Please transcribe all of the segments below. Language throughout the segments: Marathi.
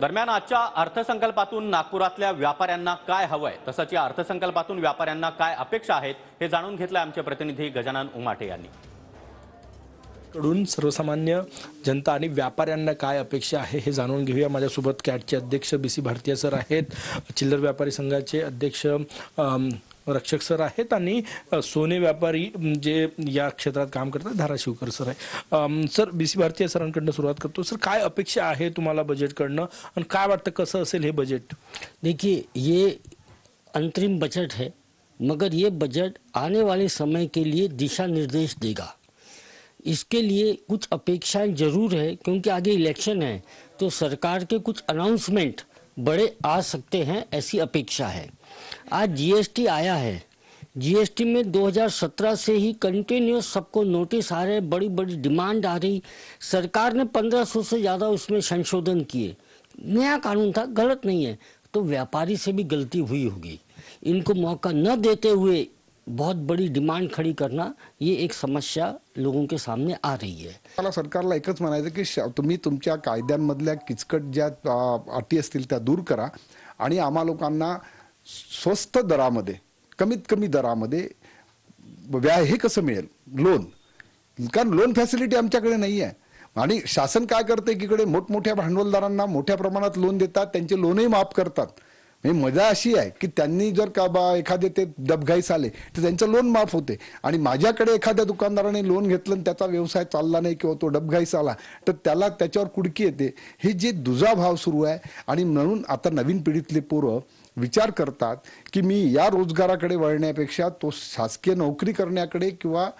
दरम्यान आजच्या अर्थसंकल्पातून नागपुरातल्या व्यापाऱ्यांना काय हवंय, तसंच या अर्थसंकल्पातून व्यापाऱ्यांना काय अपेक्षा आहेत हे जाणून घेतलं आमचे प्रतिनिधी गजानन उमाटे यांनी। कडून सर्वसामान्य जनता आणि व्यापाऱ्यांना काय अपेक्षा आहे हे जाणून घेऊया। माझ्यासोबत कॅटचे अध्यक्ष बीसी भारतीय सर आहेत, चिल्लर व्यापारी संघाचे अध्यक्ष रक्षक सर आहेत आणि सोने व्यापारी जे या क्षेत्रात काम करतात धाराशिवकर सर आहे। सर, बीसी भारतीय सरांकडून सुरुवात करतो। सर, काय अपेक्षा आहे तुम्हाला बजेटकडनं आणि काय वाटतं कसं असेल हे बजेट? देखिए, ये अंतरिम बजट है, मगर ये बजट आने वाले समय के लिए दिशा निर्देश देगा। इसके लिए कुछ अपेक्षाएं जरूर है, क्योंकि आगे इलेक्शन है तो सरकार के कुछ अनाउंसमेंट बड़े आ सकते हैं, ऐसी अपेक्षा है। आज जीएसटी आया है, जीएसटी में 2017 से ही कंटिन्यूस सबको नोटिस आ रहे, बड़ी बड़ी डिमांड आ रही। सरकार ने 1500 से ज़्यादा उसमें संशोधन किए। नया कानून था, गलत नहीं है, तो व्यापारी से भी गलती हुई होगी। इनको मौका न देते हुए बहुत बड़ी डिमांड खड़ी करना, ये एक समस्या लोगों के सामने आ रही है। मला सरकारला एकच म्हणायचं की तुम्ही तुमच्या कायद्यांमधल्या किचकट ज्या अटी असतील त्या दूर करा आणि आम्हा लोकांना स्वस्त दरामध्ये, कमीत कमी दरामध्ये हे कसं मिळेल लोन, कारण लोन फॅसिलिटी आमच्याकडे नाही आहे। आणि शासन काय करते, एकीकडे मोठमोठ्या भांडवलदारांना मोठ्या प्रमाणात लोन देतात, त्यांचे लोनही माफ करतात। म्हणजे मजा अशी आहे की त्यांनी जर का एखादे ते डबघाईस आले तर त्यांचं लोन माफ होते, आणि माझ्याकडे एखाद्या दुकानदाराने लोन घेतलं आणि त्याचा व्यवसाय चालला नाही किंवा तो डबघाईस आला तर त्याला त्याच्यावर कुडकी येते। हे जे दुजाभाव सुरू आहे, आणि म्हणून आता नवीन पिढीतले पोरं विचार करतात की मी या रोजगाराकडे वळण्यापेक्षा तो शासकीय नोकरी करण्याकडे किंवा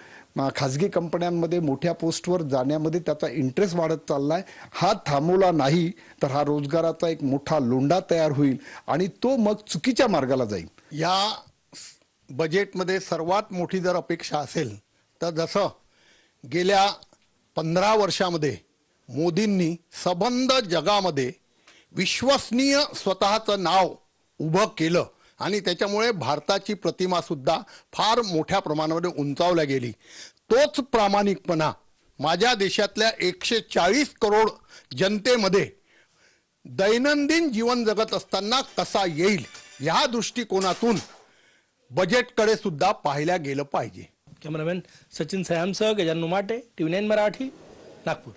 खाजगी कंपन्यांमध्ये मोठ्या पोस्टवर जाण्यामध्ये त्याचा इंटरेस्ट वाढत चाललाय। हा थांबवला नाही तर हा रोजगाराचा एक मोठा लोंढा तयार होईल आणि तो मग चुकीच्या मार्गाला जाईल। या बजेटमध्ये सर्वात मोठी जर अपेक्षा असेल तर जसं गेल्या 15 वर्षामध्ये मोदींनी सबंध जगामध्ये विश्वसनीय स्वतःचं नाव उभं केलं आणि त्याच्यामुळे भारताची प्रतिमा सुद्धा फार मोठ्या प्रमाणामध्ये उंचावल्या गेली। तोच प्रामाणिकपणा माझ्या देशातल्या 140 करोड जनतेमध्ये दैनंदिन जीवन जगत असताना कसा येईल, या दृष्टिकोनातून बजेटकडे सुद्धा पाहिल्या गेलं पाहिजे। कॅमेरामॅन सचिन सयामसह गजानन उमाटे, TV9 मराठी, नागपूर।